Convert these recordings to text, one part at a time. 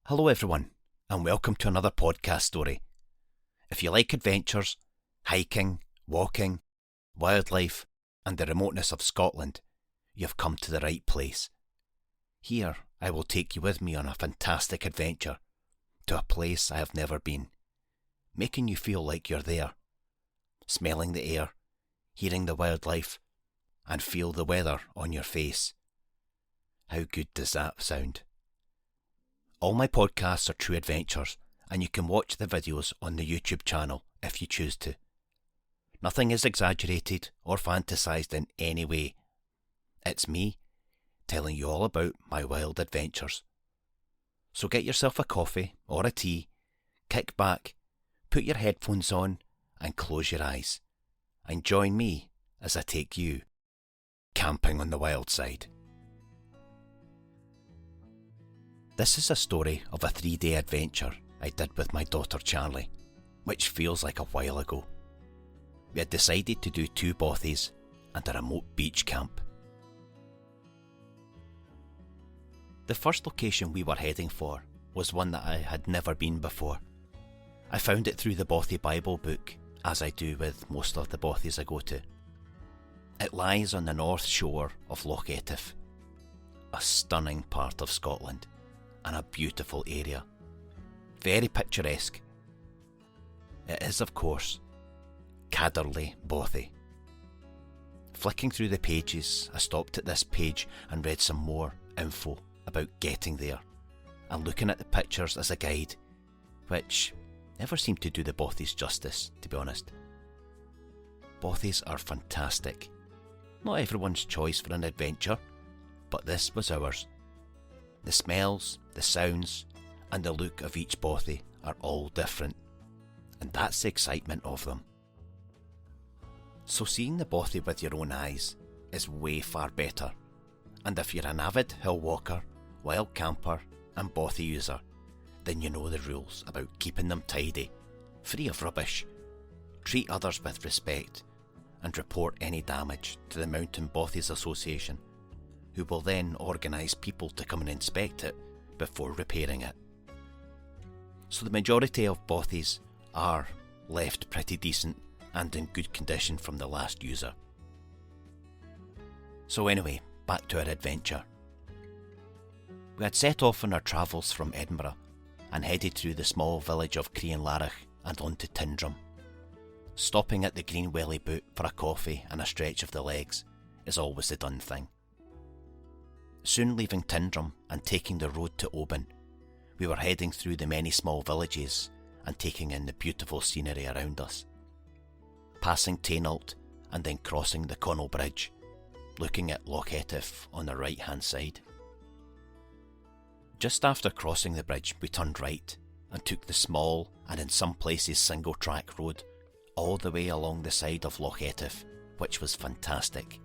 Hello everyone, and welcome to another podcast story. If you like adventures, hiking, walking, wildlife, and the remoteness of Scotland, you've come to the right place. Here, I will take you with me on a fantastic adventure to a place I have never been, making you feel like you're there, smelling the air, hearing the wildlife, and feel the weather on your face. How good does that sound? All my podcasts are true adventures, and you can watch the videos on the YouTube channel if you choose to. Nothing is exaggerated or fantasised in any way. It's me telling you all about my wild adventures. So get yourself a coffee or a tea, kick back, put your headphones on and close your eyes, and join me as I take you camping on the wild side. This is a story of a 3-day adventure I did with my daughter Charlie, which feels like a while ago. We had decided to do 2 bothies and a remote beach camp. The first location we were heading for was one that I had never been before. I found it through the Bothy Bible book, as I do with most of the bothies I go to. It lies on the north shore of Loch Etive, a stunning part of Scotland and a beautiful area. Very picturesque. It is, of course, Cadderlie Bothy. Flicking through the pages, I stopped at this page and read some more info about getting there, and looking at the pictures as a guide, which never seemed to do the bothies justice, to be honest. Bothies are fantastic. Not everyone's choice for an adventure, but this was ours. The smells, the sounds, and the look of each bothy are all different, and that's the excitement of them. So seeing the bothy with your own eyes is way far better, and if you're an avid hill walker, wild camper and bothy user, then you know the rules about keeping them tidy, free of rubbish, treat others with respect, and report any damage to the Mountain Bothies Association, who will then organise people to come and inspect it before repairing it. So the majority of bothies are left pretty decent and in good condition from the last user. So anyway, back to our adventure. We had set off on our travels from Edinburgh and headed through the small village of Crianlarich and on to Tindrum. Stopping at the Green Welly Boot for a coffee and a stretch of the legs is always the done thing. Soon leaving Tindrum and taking the road to Oban, we were heading through the many small villages and taking in the beautiful scenery around us. Passing Tainault and then crossing the Connell Bridge, looking at Loch Etive on the right hand side. Just after crossing the bridge, we turned right and took the small and in some places single track road all the way along the side of Loch Etive, which was fantastic.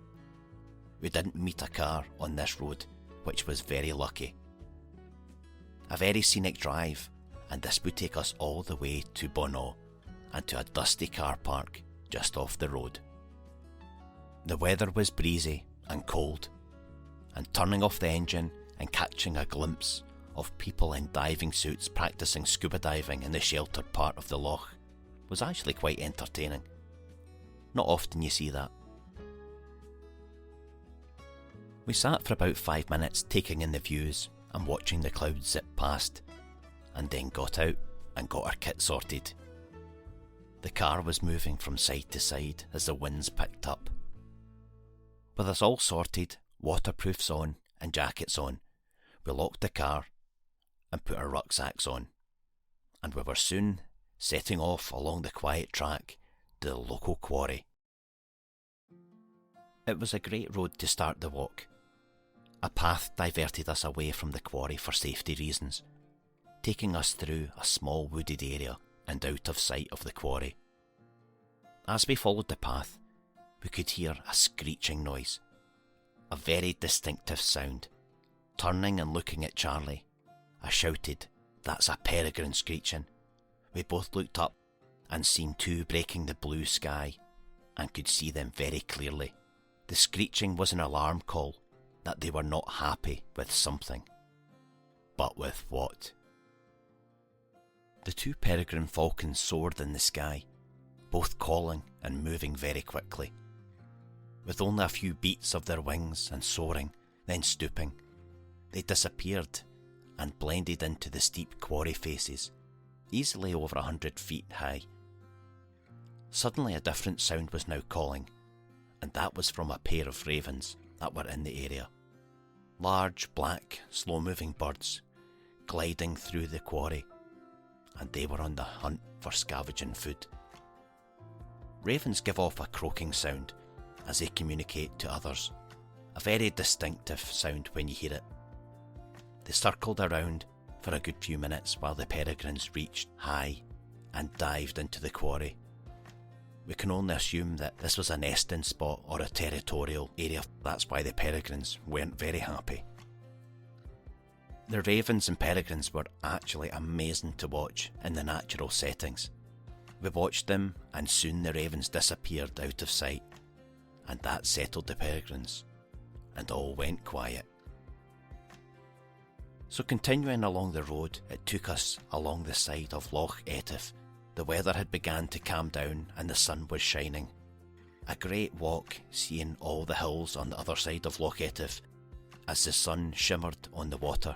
We didn't meet a car on this road, which was very lucky. A very scenic drive, and this would take us all the way to Bono and to a dusty car park just off the road. The weather was breezy and cold, and turning off the engine and catching a glimpse of people in diving suits practicing scuba diving in the sheltered part of the loch was actually quite entertaining. Not often you see that. We sat for about 5 minutes taking in the views and watching the clouds zip past, and then got out and got our kit sorted. The car was moving from side to side as the winds picked up. With us all sorted, waterproofs on and jackets on, we locked the car and put our rucksacks on, and we were soon setting off along the quiet track to the local quarry. It was a great road to start the walk. A path diverted us away from the quarry for safety reasons, taking us through a small wooded area and out of sight of the quarry. As we followed the path, we could hear a screeching noise, a very distinctive sound. Turning and looking at Charlie, I shouted, "That's a peregrine screeching." We both looked up and seen 2 breaking the blue sky and could see them very clearly. The screeching was an alarm call that they were not happy with something. But with what? The two peregrine falcons soared in the sky, both calling and moving very quickly. With only a few beats of their wings and soaring, then stooping, they disappeared and blended into the steep quarry faces, easily over 100 feet high. Suddenly a different sound was now calling, and that was from a pair of ravens that were in the area. Large, black, slow-moving birds gliding through the quarry, and they were on the hunt for scavenging food. Ravens give off a croaking sound as they communicate to others, a very distinctive sound when you hear it. They circled around for a good few minutes while the peregrines reached high and dived into the quarry. We can only assume that this was a nesting spot or a territorial area. That's why the peregrines weren't very happy. The ravens and peregrines were actually amazing to watch in the natural settings. We watched them, and soon the ravens disappeared out of sight, and that settled the peregrines, and all went quiet. So continuing along the road, it took us along the side of Loch Etive. The weather had begun to calm down and the sun was shining. A great walk, seeing all the hills on the other side of Loch Etive as the sun shimmered on the water.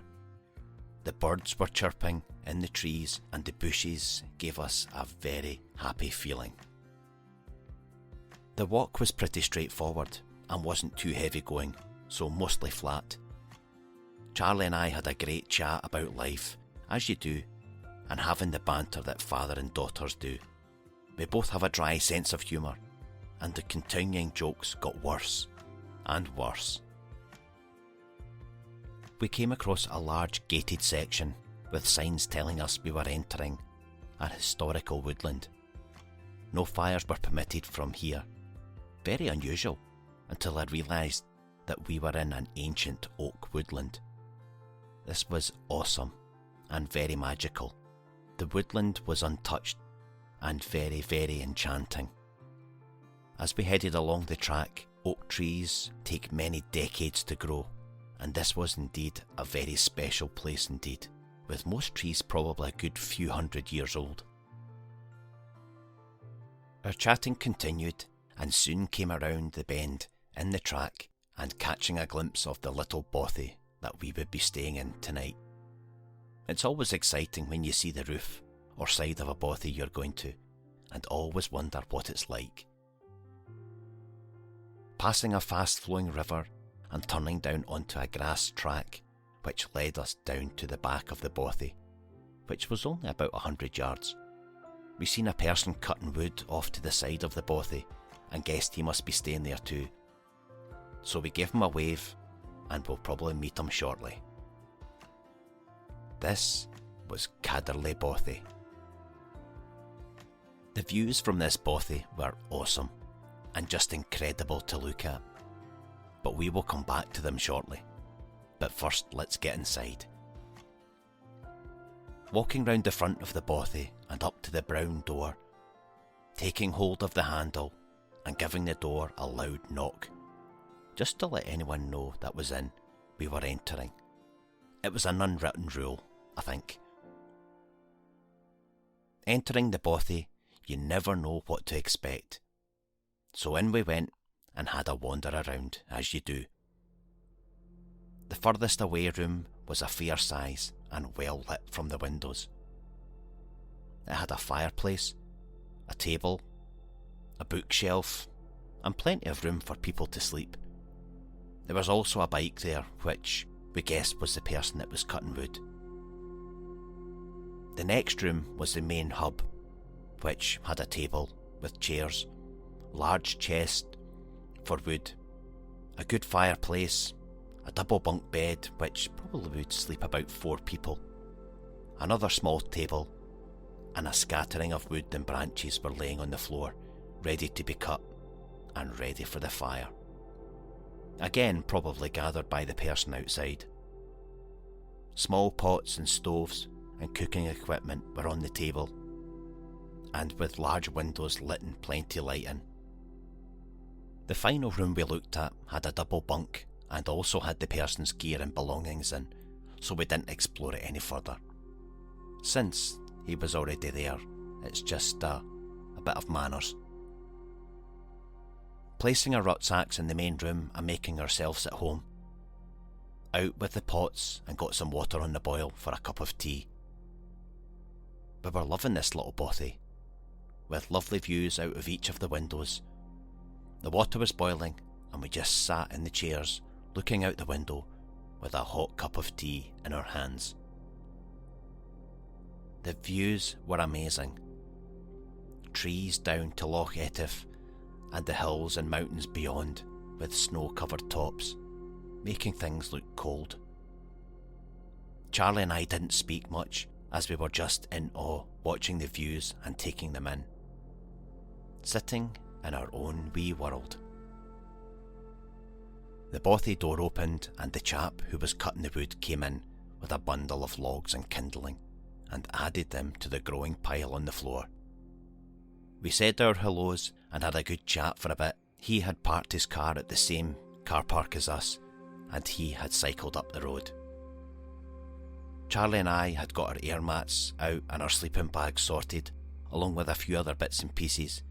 The birds were chirping in the trees and the bushes gave us a very happy feeling. The walk was pretty straightforward and wasn't too heavy going, so mostly flat. Charlie and I had a great chat about life, as you do, and having the banter that father and daughters do. We both have a dry sense of humour, and the continuing jokes got worse and worse. We came across a large gated section with signs telling us we were entering a historical woodland. No fires were permitted from here. Very unusual, until I realised that we were in an ancient oak woodland. This was awesome and very magical. The woodland was untouched and very, very enchanting. As we headed along the track, oak trees take many decades to grow, and this was indeed a very special place indeed, with most trees probably a good few 100 years old. Our chatting continued and soon came around the bend in the track and catching a glimpse of the little bothy that we would be staying in tonight. It's always exciting when you see the roof or side of a bothy you're going to, and always wonder what it's like. Passing a fast-flowing river and turning down onto a grass track which led us down to the back of the bothy, which was only about 100 yards. We seen a person cutting wood off to the side of the bothy and guessed he must be staying there too. So we gave him a wave and we'll probably meet him shortly. This was Cadderlie Bothy. The views from this bothy were awesome and just incredible to look at, but we will come back to them shortly. But first, let's get inside. Walking round the front of the bothy and up to the brown door, taking hold of the handle and giving the door a loud knock, just to let anyone know that was in, we were entering. It was an unwritten rule, I think. Entering the bothy, you never know what to expect. So in we went and had a wander around, as you do. The furthest away room was a fair size and well lit from the windows. It had a fireplace, a table, a bookshelf, and plenty of room for people to sleep. There was also a bike there, which we guessed was the person that was cutting wood. The next room was the main hub, which had a table with chairs, large chest for wood, a good fireplace, a double bunk bed which probably would sleep about 4 people, another small table, and a scattering of wood and branches were laying on the floor, ready to be cut and ready for the fire. Again, probably gathered by the person outside. Small pots and stoves and cooking equipment were on the table, and with large windows lit and plenty light in. The final room we looked at had a double bunk and also had the person's gear and belongings in, so we didn't explore it any further, since he was already there. It's just a bit of manners. Placing our rucksacks in the main room and making ourselves at home. Out with the pots and got some water on the boil for a cup of tea. We were loving this little bothy, with lovely views out of each of the windows. The water was boiling and we just sat in the chairs looking out the window with a hot cup of tea in our hands. The views were amazing. Trees down to Loch Etive and the hills and mountains beyond with snow-covered tops, making things look cold. Charlie and I didn't speak much as we were just in awe watching the views and taking them in, sitting in our own wee world. The bothy door opened and the chap who was cutting the wood came in with a bundle of logs and kindling and added them to the growing pile on the floor. We said our hellos and had a good chat for a bit. He had parked his car at the same car park as us, and he had cycled up the road. Charlie and I had got our air mats out and our sleeping bags sorted, along with a few other bits and pieces,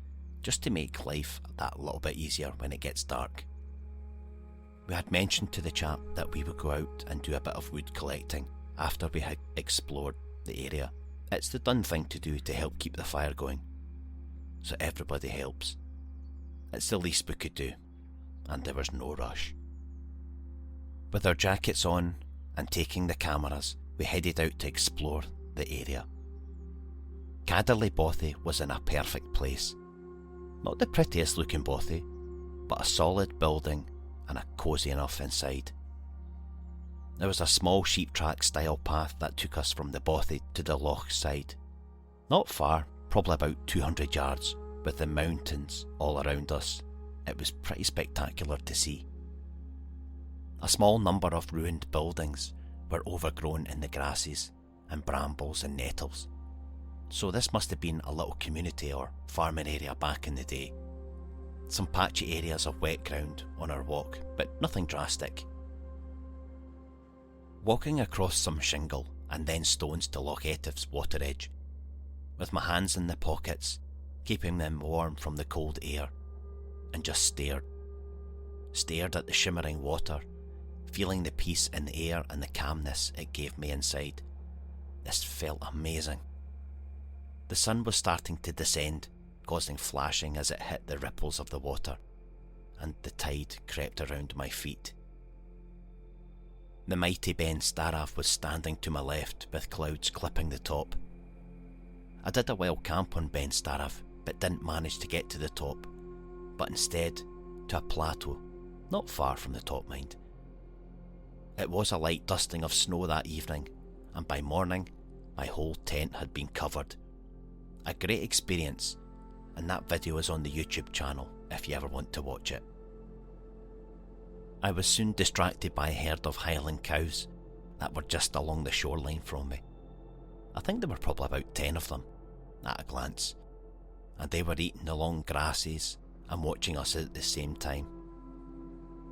just to make life that little bit easier when it gets dark. We had mentioned to the chap that we would go out and do a bit of wood collecting after we had explored the area. It's the done thing to do to help keep the fire going, so everybody helps. It's the least we could do, and there was no rush. With our jackets on and taking the cameras, we headed out to explore the area. Cadderlie Bothy was in a perfect place. Not the prettiest looking bothy, but a solid building and a cosy enough inside. There was a small sheep track style path that took us from the bothy to the loch side. Not far, probably about 200 yards, with the mountains all around us. It was pretty spectacular to see. A small number of ruined buildings were overgrown in the grasses and brambles and nettles, so this must have been a little community or farming area back in the day. Some patchy areas of wet ground on our walk, but nothing drastic. Walking across some shingle and then stones to Loch Etive's water edge, with my hands in the pockets, keeping them warm from the cold air, and just stared at the shimmering water, feeling the peace in the air and the calmness it gave me inside. This felt amazing. The sun was starting to descend, causing flashing as it hit the ripples of the water, and the tide crept around my feet. The mighty Ben Staraf was standing to my left with clouds clipping the top. I did a wild camp on Ben Staraf, but didn't manage to get to the top, but instead to a plateau, not far from the top, mind. It was a light dusting of snow that evening, and by morning my whole tent had been covered. A great experience, and that video is on the YouTube channel if you ever want to watch it. I was soon distracted by a herd of Highland cows that were just along the shoreline from me. I think there were probably about 10 of them, at a glance, and they were eating the long grasses and watching us at the same time.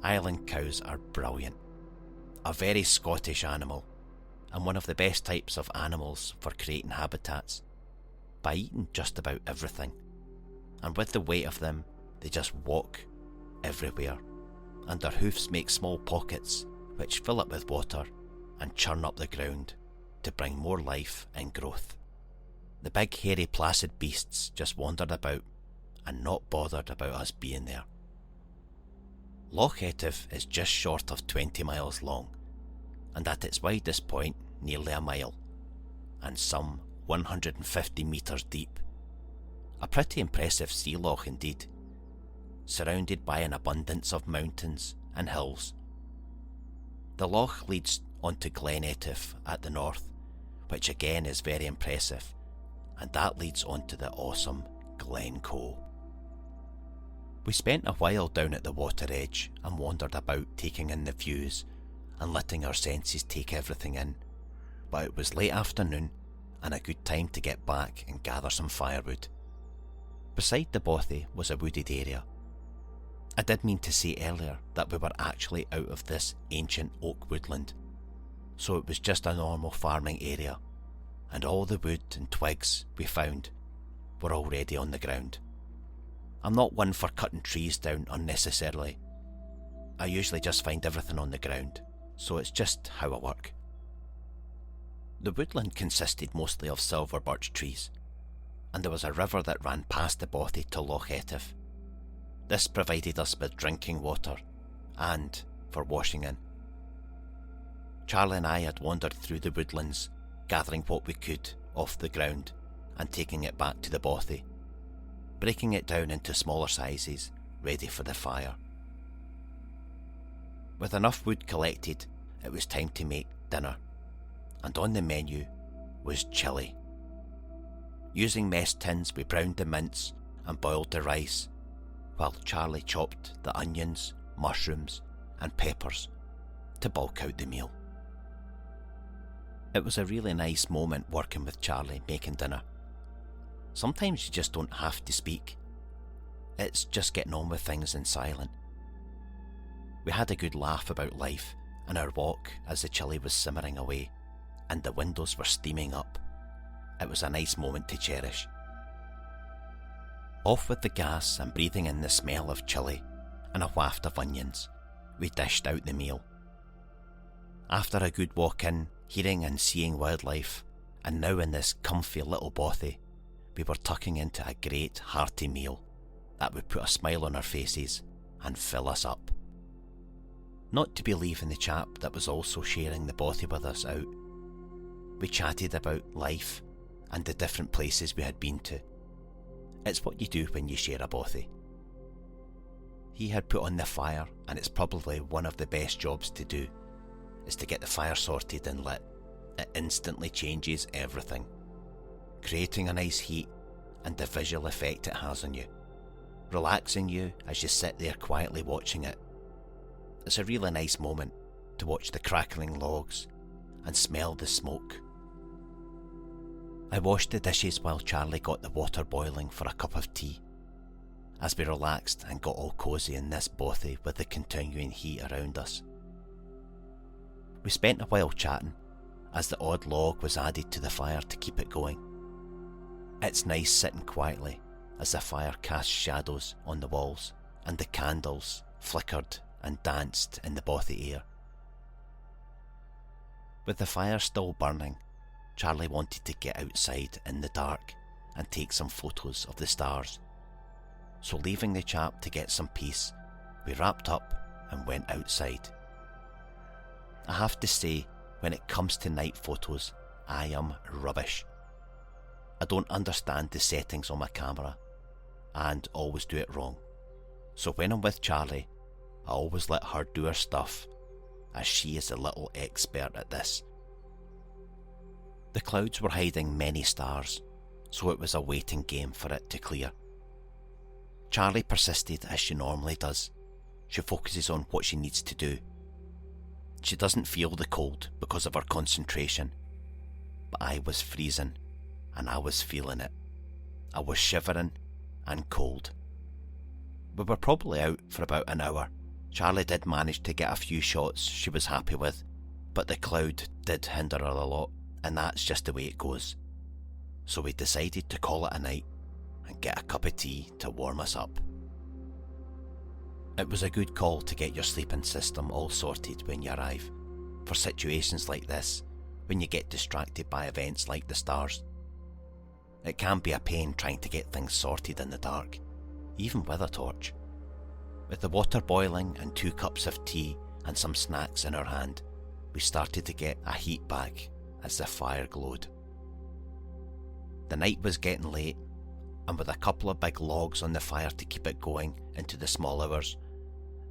Highland cows are brilliant. A very Scottish animal, and one of the best types of animals for creating habitats, by eating just about everything. And with the weight of them, they just walk everywhere, and their hoofs make small pockets which fill it with water and churn up the ground to bring more life and growth. The big hairy placid beasts just wandered about and not bothered about us being there. Loch Etive is just short of 20 miles long, and at its widest point nearly a mile, and some 150 metres deep. A pretty impressive sea loch indeed, surrounded by an abundance of mountains and hills. The loch leads onto Glen Etive at the north, which again is very impressive, and that leads onto the awesome Glen Coe. We spent a while down at the water edge and wandered about taking in the views and letting our senses take everything in, but it was late afternoon and a good time to get back and gather some firewood. Beside the bothy was a wooded area. I did mean to say earlier that we were actually out of this ancient oak woodland, so it was just a normal farming area, and all the wood and twigs we found were already on the ground. I'm not one for cutting trees down unnecessarily. I usually just find everything on the ground, so it's just how I work. The woodland consisted mostly of silver birch trees, and there was a river that ran past the Bothy to Loch Etive. This provided us with drinking water and for washing in. Charlie and I had wandered through the woodlands, gathering what we could off the ground and taking it back to the Bothy, breaking it down into smaller sizes, ready for the fire. With enough wood collected, it was time to make dinner, and on the menu was chilli. Using mess tins, we browned the mince and boiled the rice, while Charlie chopped the onions, mushrooms and peppers to bulk out the meal. It was a really nice moment working with Charlie making dinner. Sometimes you just don't have to speak. It's just getting on with things in silence. We had a good laugh about life and our walk as the chilli was simmering away and the windows were steaming up. It was a nice moment to cherish. Off with the gas and breathing in the smell of chilli and a waft of onions, we dished out the meal. After a good walk in, hearing and seeing wildlife, and now in this comfy little Bothy, we were tucking into a great hearty meal that would put a smile on our faces and fill us up. Not to be leaving the chap that was also sharing the Bothy with us out. We chatted about life and the different places we had been to. It's what you do when you share a Bothy. He had put on the fire, and it's probably one of the best jobs to do, is to get the fire sorted and lit. It instantly changes everything, creating a nice heat and the visual effect it has on you, relaxing you as you sit there quietly watching it. It's a really nice moment to watch the crackling logs and smell the smoke. I washed the dishes while Charlie got the water boiling for a cup of tea, as we relaxed and got all cosy in this Bothy with the continuing heat around us. We spent a while chatting as the odd log was added to the fire to keep it going. It's nice sitting quietly as the fire cast shadows on the walls and the candles flickered and danced in the Bothy air. With the fire still burning, Charlie wanted to get outside in the dark and take some photos of the stars. So leaving the chap to get some peace, we wrapped up and went outside. I have to say, when it comes to night photos, I am rubbish. I don't understand the settings on my camera and always do it wrong. So when I'm with Charlie, I always let her do her stuff, as she is a little expert at this. The clouds were hiding many stars, so it was a waiting game for it to clear. Charlie persisted as she normally does. She focuses on what she needs to do. She doesn't feel the cold because of her concentration, but I was freezing and I was feeling it. I was shivering and cold. We were probably out for about an hour. Charlie did manage to get a few shots she was happy with, but the cloud did hinder her a lot, and that's just the way it goes. So we decided to call it a night and get a cup of tea to warm us up. It was a good call to get your sleeping system all sorted when you arrive, for situations like this, when you get distracted by events like the stars. It can be a pain trying to get things sorted in the dark, even with a torch. With the water boiling and 2 cups of tea and some snacks in our hand, we started to get a heat back as the fire glowed. The night was getting late, and with a couple of big logs on the fire to keep it going into the small hours,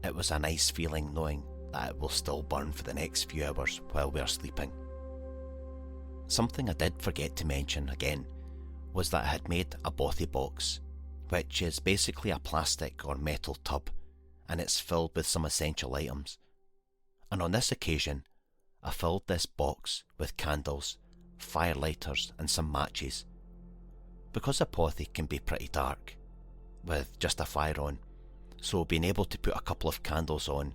it was a nice feeling knowing that it will still burn for the next few hours while we are sleeping. Something I did forget to mention again was that I had made a Bothy box, which is basically a plastic or metal tub, and it's filled with some essential items. And on this occasion, I filled this box with candles, fire lighters and some matches. Because a Bothy can be pretty dark, with just a fire on, so being able to put a couple of candles on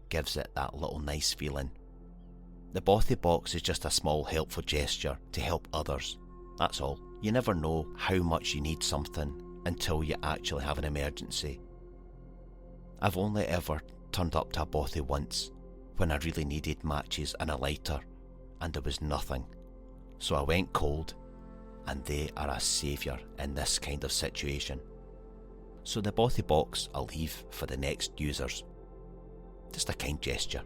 gives it that little nice feeling. The Bothy box is just a small helpful gesture to help others, that's all. You never know how much you need something until you actually have an emergency. I've only ever turned up to a Bothy once when I really needed matches and a lighter and there was nothing. So I went cold, and they are a saviour in this kind of situation. So the Bothy box I'll leave for the next users. Just a kind gesture.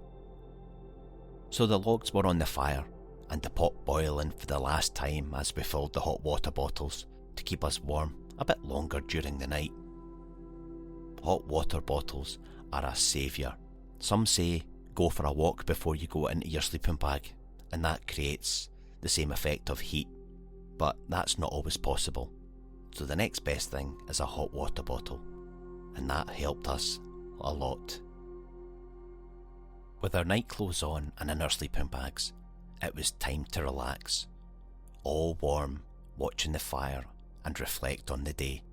So the logs were on the fire and the pot boiling for the last time as we filled the hot water bottles to keep us warm a bit longer during the night. Hot water bottles are a saviour. Some say go for a walk before you go into your sleeping bag, and that creates the same effect of heat, but that's not always possible. So the next best thing is a hot water bottle, and that helped us a lot. With our night clothes on and in our sleeping bags, it was time to relax, all warm, watching the fire and reflect on the day.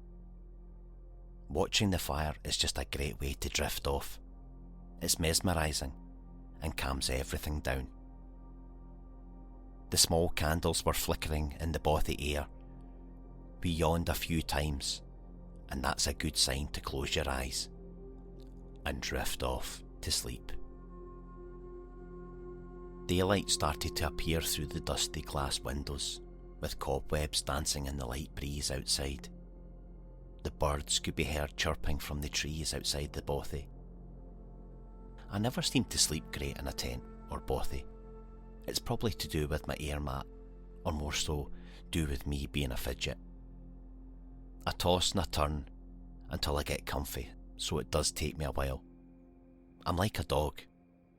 Watching the fire is just a great way to drift off. It's mesmerising and calms everything down. The small candles were flickering in the Bothy air. We yawned a few times, and that's a good sign to close your eyes and drift off to sleep. Daylight started to appear through the dusty glass windows, with cobwebs dancing in the light breeze outside. The birds could be heard chirping from the trees outside the Bothy. I never seem to sleep great in a tent or Bothy. It's probably to do with my air mat, or more so, do with me being a fidget. I toss and I turn until I get comfy, so it does take me a while. I'm like a dog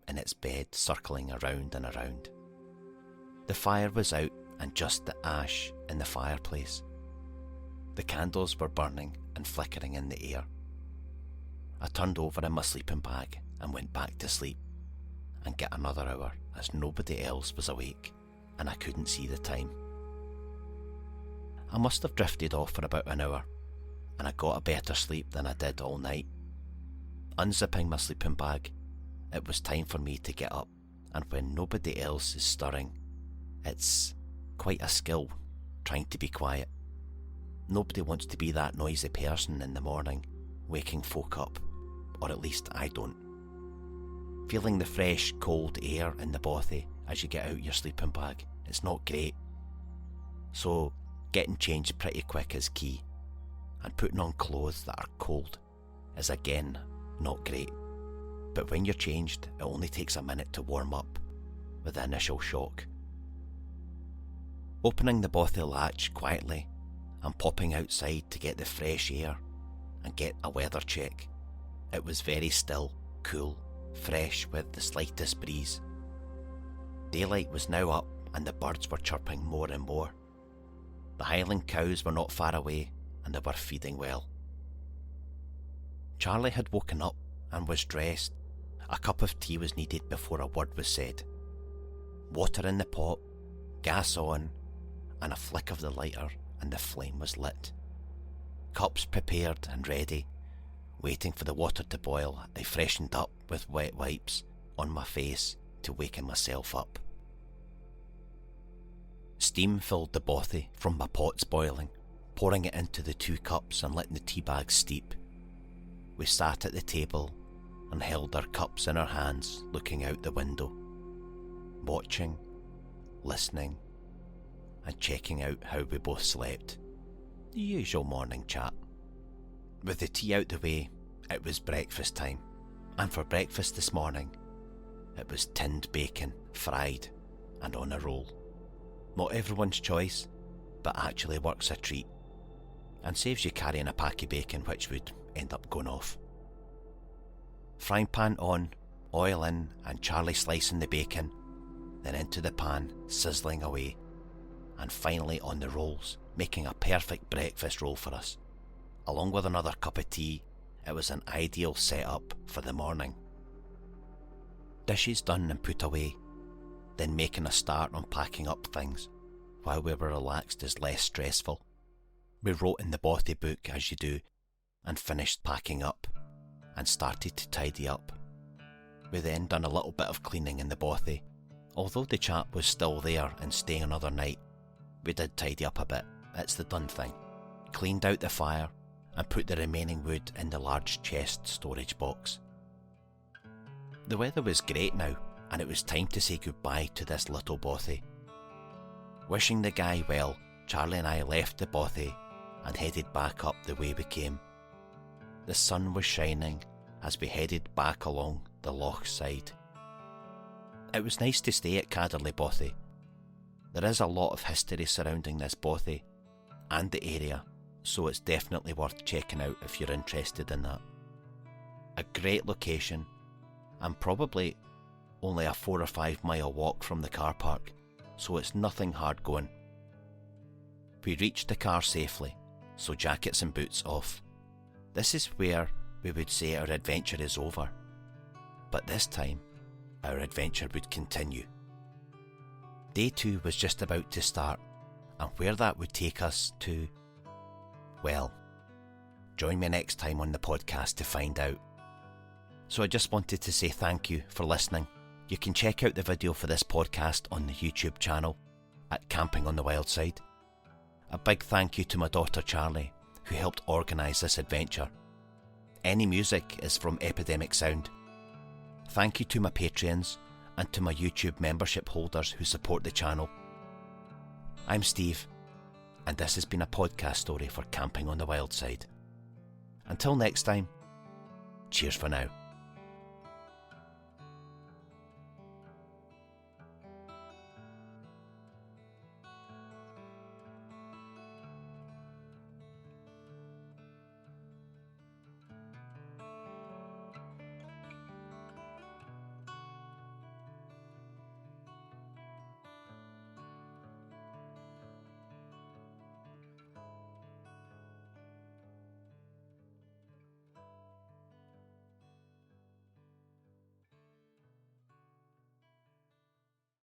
in its bed, circling around and around. The fire was out and just the ash in the fireplace. The candles were burning and flickering in the air. I turned over in my sleeping bag and went back to sleep and get another hour as nobody else was awake and I couldn't see the time. I must have drifted off for about an hour and I got a better sleep than I did all night. Unzipping my sleeping bag, it was time for me to get up, and when nobody else is stirring, it's quite a skill trying to be quiet. Nobody wants to be that noisy person in the morning, waking folk up, or at least I don't. Feeling the fresh, cold air in the Bothy as you get out your sleeping bag, it's not great. So getting changed pretty quick is key, and putting on clothes that are cold is again not great. But when you're changed, it only takes a minute to warm up with the initial shock. Opening the Bothy latch quietly and popping outside to get the fresh air and get a weather check, it was very still, cool, fresh with the slightest breeze. Daylight was now up and the birds were chirping more and more. The Highland cows were not far away and they were feeding well. Charlie had woken up and was dressed. A cup of tea was needed before a word was said. Water in the pot, gas on, and a flick of the lighter and the flame was lit. Cups prepared and ready. Waiting for the water to boil, I freshened up with wet wipes on my face to waken myself up. Steam filled the Bothy from my pots boiling, pouring it into the 2 cups and letting the tea bags steep. We sat at the table and held our cups in our hands, looking out the window, watching, listening, and checking out how we both slept. The usual morning chat. With the tea out the way, it was breakfast time, and for breakfast this morning, it was tinned bacon, fried, and on a roll. Not everyone's choice, but actually works a treat, and saves you carrying a pack of bacon which would end up going off. Frying pan on, oil in, and Charlie slicing the bacon, then into the pan, sizzling away, and finally on the rolls, making a perfect breakfast roll for us. Along with another cup of tea, it was an ideal setup for the morning. Dishes done and put away, then making a start on packing up things while we were relaxed is less stressful. We wrote in the Bothy book as you do, and finished packing up and started to tidy up. We then done a little bit of cleaning in the Bothy, Although the chap was still there and staying another night, we did tidy up a bit. It's the done thing. Cleaned out the fire and put the remaining wood in the large chest storage box. The weather was great now, and it was time to say goodbye to this little bothy. Wishing the guy well, Charlie and I left the bothy and headed back up the way we came. The sun was shining as we headed back along the loch side. It was nice to stay at Cadderlie Bothy. There is a lot of history surrounding this bothy and the area, so it's definitely worth checking out if you're interested in that. A great location, and probably only a 4 or 5 mile walk from the car park, so it's nothing hard going. We reached the car safely, so jackets and boots off. This is where we would say our adventure is over, but this time our adventure would continue. Day 2 was just about to start, and where that would take us to, well, join me next time on the podcast to find out. So I just wanted to say thank you for listening. You can check out the video for this podcast on the YouTube channel at Camping on the Wild Side. A big thank you to my daughter Charlie, who helped organise this adventure. Any music is from Epidemic Sound. Thank you to my Patreons and to my YouTube membership holders who support the channel. I'm Steve, and this has been a podcast story for Camping on the Wild Side. Until next time, cheers for now.